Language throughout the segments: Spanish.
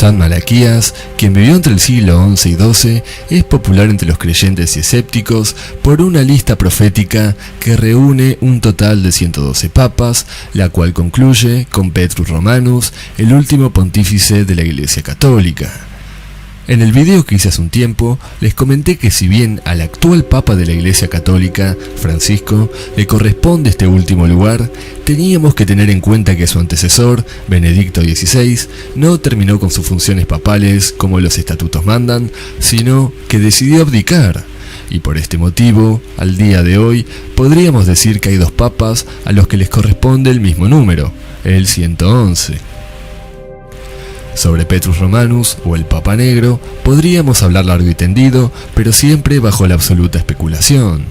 San Malaquías, quien vivió entre el siglo XI y XII, es popular entre los creyentes y escépticos por una lista profética que reúne un total de 112 papas, la cual concluye con Petrus Romanus, el último pontífice de la Iglesia Católica. En el video que hice hace un tiempo, les comenté que si bien al actual Papa de la Iglesia Católica, Francisco, le corresponde este último lugar, teníamos que tener en cuenta que su antecesor, Benedicto XVI, no terminó con sus funciones papales como los estatutos mandan, sino que decidió abdicar. Y por este motivo, al día de hoy, podríamos decir que hay dos papas a los que les corresponde el mismo número, el 111. Sobre Petrus Romanus, o el Papa Negro, podríamos hablar largo y tendido, pero siempre bajo la absoluta especulación.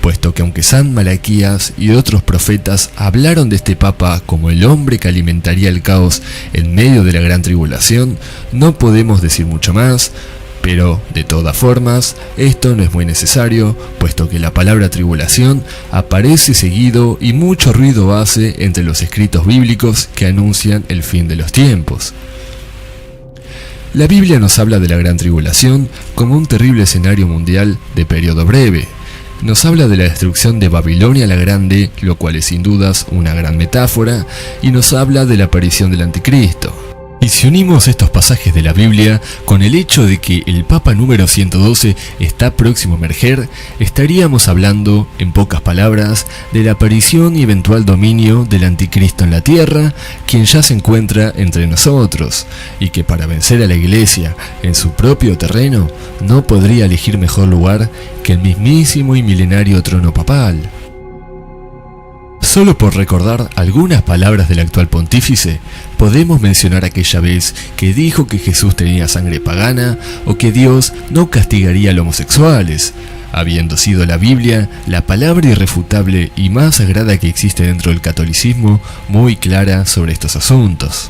Puesto que aunque San Malaquías y otros profetas hablaron de este Papa como el hombre que alimentaría el caos en medio de la gran tribulación, no podemos decir mucho más, pero de todas formas, esto no es muy necesario, puesto que la palabra tribulación aparece seguido y mucho ruido hace entre los escritos bíblicos que anuncian el fin de los tiempos. La Biblia nos habla de la gran tribulación como un terrible escenario mundial de periodo breve. Nos habla de la destrucción de Babilonia la Grande, lo cual es sin dudas una gran metáfora, y nos habla de la aparición del Anticristo. Y si unimos estos pasajes de la Biblia con el hecho de que el Papa número 112 está próximo a emerger, estaríamos hablando, en pocas palabras, de la aparición y eventual dominio del Anticristo en la tierra, quien ya se encuentra entre nosotros, y que para vencer a la Iglesia en su propio terreno, no podría elegir mejor lugar que el mismísimo y milenario trono papal. Solo por recordar algunas palabras del actual pontífice, podemos mencionar aquella vez que dijo que Jesús tenía sangre pagana o que Dios no castigaría a los homosexuales, habiendo sido la Biblia la palabra irrefutable y más sagrada que existe dentro del catolicismo muy clara sobre estos asuntos.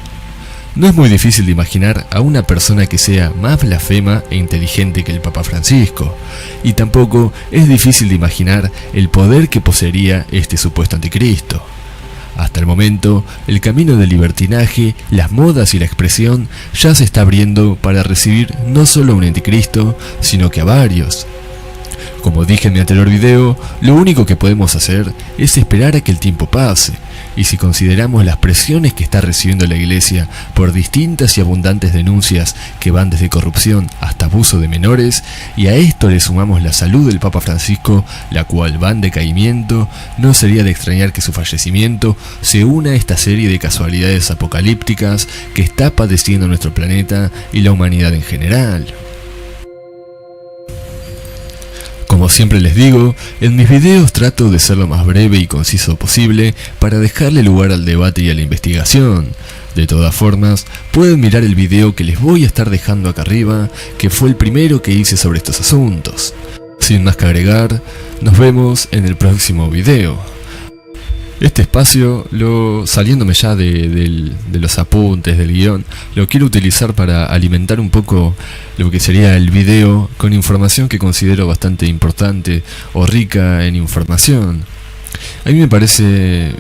No es muy difícil de imaginar a una persona que sea más blasfema e inteligente que el Papa Francisco, y tampoco es difícil de imaginar el poder que poseería este supuesto anticristo. Hasta el momento, el camino del libertinaje, las modas y la expresión ya se está abriendo para recibir no solo a un anticristo, sino que a varios. Como dije en mi anterior video, lo único que podemos hacer es esperar a que el tiempo pase, y si consideramos las presiones que está recibiendo la Iglesia por distintas y abundantes denuncias que van desde corrupción hasta abuso de menores, y a esto le sumamos la salud del Papa Francisco, la cual va en decaimiento, no sería de extrañar que su fallecimiento se una a esta serie de casualidades apocalípticas que está padeciendo nuestro planeta y la humanidad en general. Como siempre les digo, en mis videos trato de ser lo más breve y conciso posible para dejarle lugar al debate y a la investigación. De todas formas, pueden mirar el video que les voy a estar dejando acá arriba, que fue el primero que hice sobre estos asuntos. Sin más que agregar, nos vemos en el próximo video. Este espacio, saliéndome ya de los apuntes del guión, lo quiero utilizar para alimentar un poco lo que sería el video con información que considero bastante importante o rica en información. A mí me parece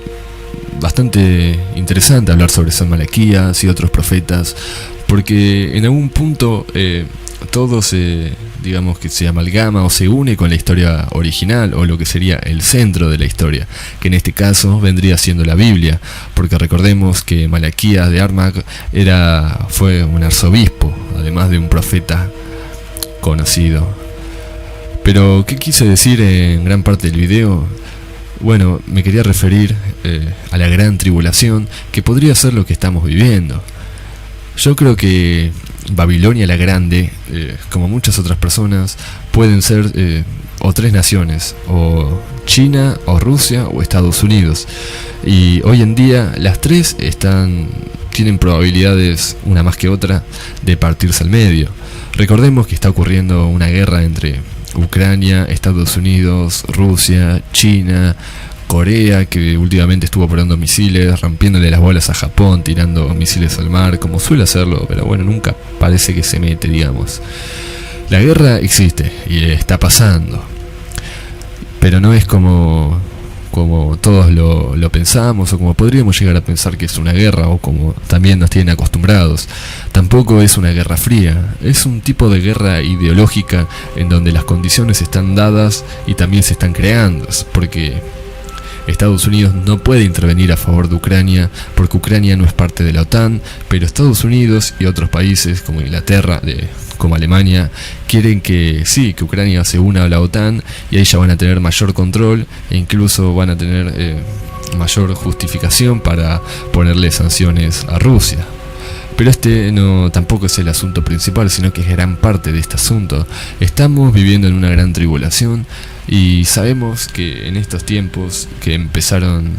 bastante interesante hablar sobre San Malaquías y otros profetas, porque en algún punto todo digamos que se amalgama o se une con la historia original o lo que sería el centro de la historia, que en este caso vendría siendo la Biblia, porque recordemos que Malaquías de Armagh fue un arzobispo, además de un profeta conocido. Pero, ¿qué quise decir en gran parte del video? Bueno, me quería referir a la gran tribulación, que podría ser lo que estamos viviendo. Yo creo que Babilonia la Grande, como muchas otras personas, pueden ser o tres naciones, o China, o Rusia, o Estados Unidos. Y hoy en día las tres tienen probabilidades, una más que otra, de partirse al medio. Recordemos que está ocurriendo una guerra entre Ucrania, Estados Unidos, Rusia, China, Corea, que últimamente estuvo probando misiles, rompiéndole las bolas a Japón, tirando misiles al mar, como suele hacerlo, pero bueno, nunca parece que se mete, digamos. La guerra existe y está pasando, pero no es como como todos lo pensamos, o como podríamos llegar a pensar que es una guerra, o como también nos tienen acostumbrados. Tampoco es una guerra fría, es un tipo de guerra ideológica en donde las condiciones están dadas y también se están creando, porque Estados Unidos no puede intervenir a favor de Ucrania porque Ucrania no es parte de la OTAN, pero Estados Unidos y otros países como Inglaterra, como Alemania, quieren que sí, que Ucrania se una a la OTAN, y ahí ya van a tener mayor control e incluso van a tener mayor justificación para ponerle sanciones a Rusia. Pero tampoco es el asunto principal, sino que es gran parte de este asunto. Estamos viviendo en una gran tribulación y sabemos que en estos tiempos que empezaron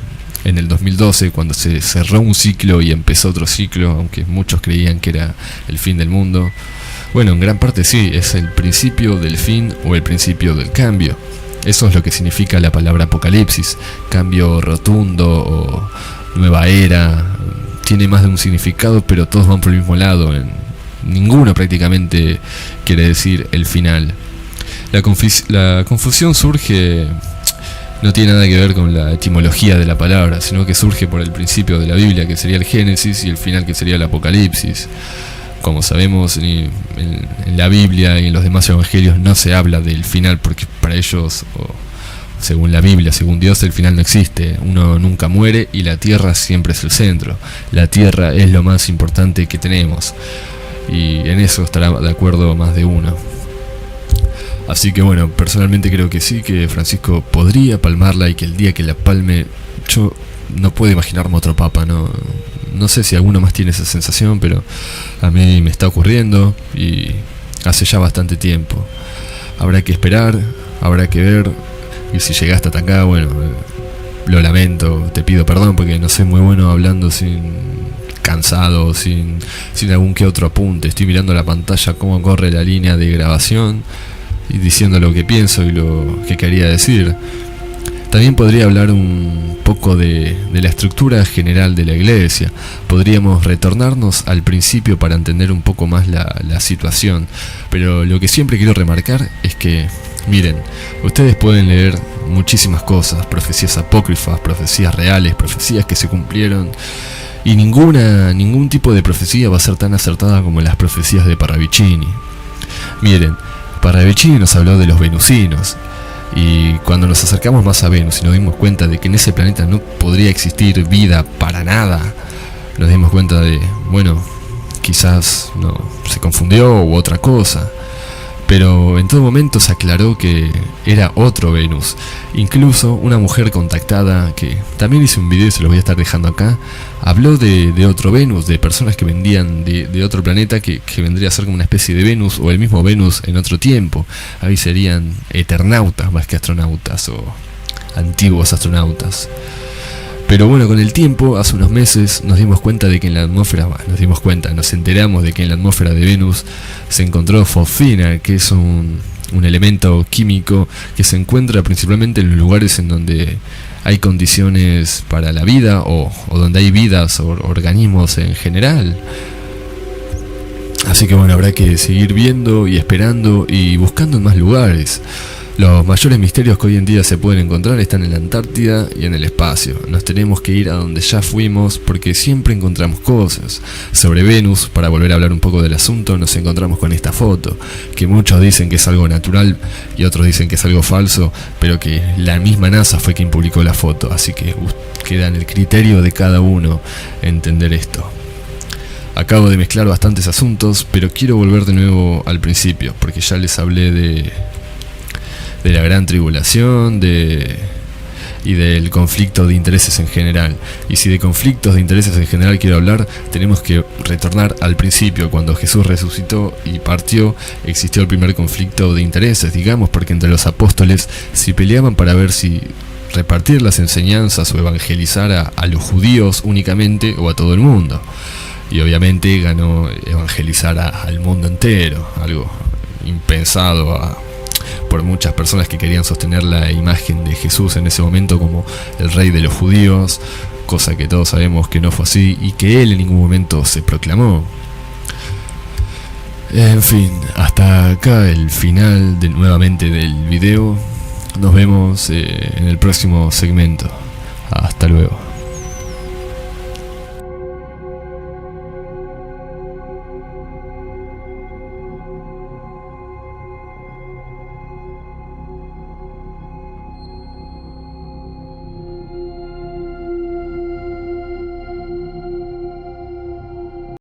en el 2012, cuando se cerró un ciclo y empezó otro ciclo, aunque muchos creían que era el fin del mundo, bueno, en gran parte sí, es el principio del fin o el principio del cambio. Eso es lo que significa la palabra apocalipsis, cambio rotundo o nueva era. Tiene más de un significado, pero todos van por el mismo lado. Ninguno prácticamente quiere decir el final. La confusión surge, no tiene nada que ver con la etimología de la palabra, sino que surge por el principio de la Biblia, que sería el Génesis, y el final, que sería el Apocalipsis. Como sabemos, en la Biblia y en los demás evangelios no se habla del final, porque para ellos, según la Biblia, según Dios, el final no existe. Uno nunca muere y la tierra siempre es el centro. La tierra es lo más importante que tenemos, y en eso estará de acuerdo más de uno. Así que bueno, personalmente creo que sí, que Francisco podría palmarla, y que el día que la palme, yo no puedo imaginarme otro papa. No sé si alguno más tiene esa sensación, pero a mí me está ocurriendo y hace ya bastante tiempo. Habrá que esperar, habrá que ver. Y si llegaste hasta acá, bueno, lo lamento, te pido perdón porque no soy muy bueno hablando cansado, sin algún que otro apunte. Estoy mirando la pantalla cómo corre la línea de grabación y diciendo lo que pienso y lo que quería decir. También podría hablar un poco de la estructura general de la iglesia. Podríamos retornarnos al principio para entender un poco más la situación. Pero lo que siempre quiero remarcar es que, miren, ustedes pueden leer muchísimas cosas, profecías apócrifas, profecías reales, profecías que se cumplieron, y ningún tipo de profecía va a ser tan acertada como las profecías de Parravicini. Miren, Parravicini nos habló de los venusinos, y cuando nos acercamos más a Venus y nos dimos cuenta de que en ese planeta no podría existir vida para nada, nos dimos cuenta de, bueno, quizás no se confundió u otra cosa. Pero en todo momento se aclaró que era otro Venus. Incluso una mujer contactada, que también hice un video y se lo voy a estar dejando acá, habló de otro Venus, de personas que vendían de otro planeta que vendría a ser como una especie de Venus, o el mismo Venus en otro tiempo. Ahí serían eternautas más que astronautas, o antiguos astronautas. Pero bueno, con el tiempo, hace unos meses, nos dimos cuenta de que en la atmósfera, nos enteramos de que en la atmósfera de Venus se encontró fosfina, que es un elemento químico que se encuentra principalmente en los lugares en donde hay condiciones para la vida, o donde hay vidas o organismos en general. Así que bueno, habrá que seguir viendo y esperando y buscando en más lugares. Los mayores misterios que hoy en día se pueden encontrar están en la Antártida y en el espacio. Nos tenemos que ir a donde ya fuimos, porque siempre encontramos cosas. Sobre Venus, para volver a hablar un poco del asunto, nos encontramos con esta foto, que muchos dicen que es algo natural y otros dicen que es algo falso, pero que la misma NASA fue quien publicó la foto, así que queda en el criterio de cada uno entender esto. Acabo de mezclar bastantes asuntos, pero quiero volver de nuevo al principio, porque ya les hablé de la gran tribulación y del conflicto de intereses en general. Y si de conflictos de intereses en general quiero hablar, tenemos que retornar al principio. Cuando Jesús resucitó y partió, existió el primer conflicto de intereses, digamos, porque entre los apóstoles se peleaban para ver si repartir las enseñanzas o evangelizar a los judíos únicamente o a todo el mundo. Y obviamente ganó evangelizar al mundo entero, algo impensado por muchas personas que querían sostener la imagen de Jesús en ese momento como el rey de los judíos, cosa que todos sabemos que no fue así y que él en ningún momento se proclamó. En fin, hasta acá el final nuevamente del video. Nos vemos en el próximo segmento. Hasta luego.